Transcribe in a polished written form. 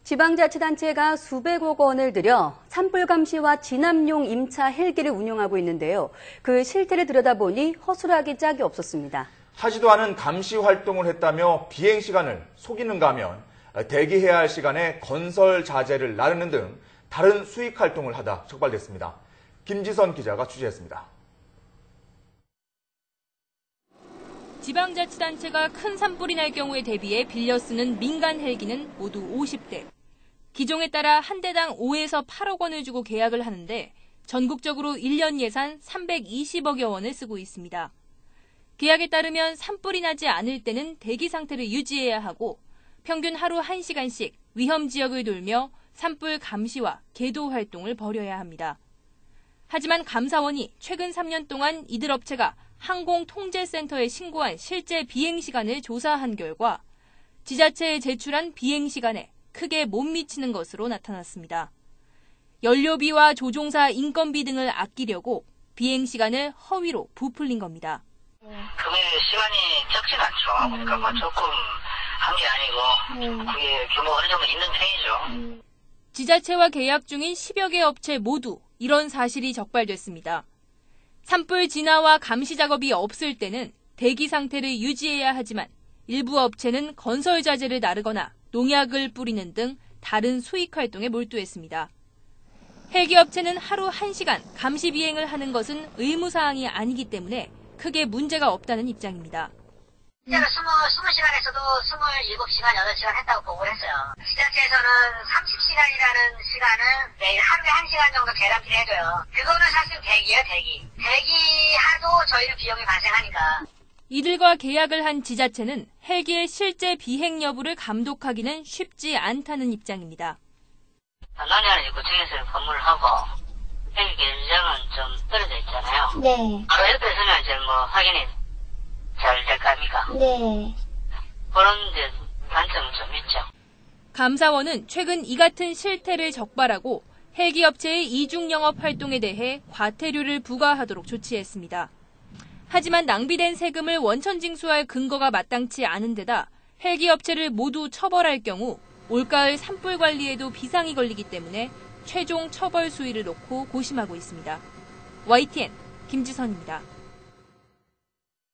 지방자치단체가 수백억 원을 들여 산불 감시와 진압용 임차 헬기를 운영하고 있는데요. 그 실태를 들여다보니 허술하기 짝이 없었습니다. 하지도 않은 감시 활동을 했다며 비행 시간을 속이는가 하면 대기해야 할 시간에 건설 자재를 나르는 등 다른 수익 활동을 하다 적발됐습니다. 김지선 기자가 취재했습니다. 지방자치단체가 큰 산불이 날 경우에 대비해 빌려 쓰는 민간 헬기는 모두 50대. 기종에 따라 한 대당 5에서 8억 원을 주고 계약을 하는데 전국적으로 1년 예산 320억여 원을 쓰고 있습니다. 계약에 따르면 산불이 나지 않을 때는 대기 상태를 유지해야 하고 평균 하루 1시간씩 위험 지역을 돌며 산불 감시와 계도 활동을 벌여야 합니다. 하지만 감사원이 최근 3년 동안 이들 업체가 항공통제센터에 신고한 실제 비행 시간을 조사한 결과 지자체에 제출한 비행 시간에 크게 못 미치는 것으로 나타났습니다. 연료비와 조종사 인건비 등을 아끼려고 비행 시간을 허위로 부풀린 겁니다. 그게 시간이 적진 않죠. 그러니까 조금 한 게 아니고 그게 규모가 어느 정도 있는 편이죠. 지자체와 계약 중인 10여 개 업체 모두 이런 사실이 적발됐습니다. 산불 진화와 감시 작업이 없을 때는 대기 상태를 유지해야 하지만 일부 업체는 건설 자재를 나르거나 농약을 뿌리는 등 다른 수익 활동에 몰두했습니다. 헬기 업체는 하루 1시간 감시 비행을 하는 것은 의무사항이 아니기 때문에 크게 문제가 없다는 입장입니다. 실제로 20시간에서도 27시간, 8시간 했다고 보고를 했어요. 지자체에서는 30시간이라는 시간은 매일 하루에 1시간 정도 계량기를 해줘요. 그거는 사실 대기예요, 대기. 대기하도 저희는 비용이 발생하니까. 이들과 계약을 한 지자체는 헬기의 실제 비행 여부를 감독하기는 쉽지 않다는 입장입니다. 난이하는 구청에서 건물을 하고 헬기 계량은 좀 떨어져 있잖아요. 네. 바로 옆에서는 이제 확인이 잘 될 거 아닙니까? 네. 그런 데 단점은 좀 있죠. 감사원은 최근 이 같은 실태를 적발하고 헬기 업체의 이중 영업 활동에 대해 과태료를 부과하도록 조치했습니다. 하지만 낭비된 세금을 원천 징수할 근거가 마땅치 않은 데다 헬기 업체를 모두 처벌할 경우 올가을 산불 관리에도 비상이 걸리기 때문에 최종 처벌 수위를 놓고 고심하고 있습니다. YTN 김지선입니다.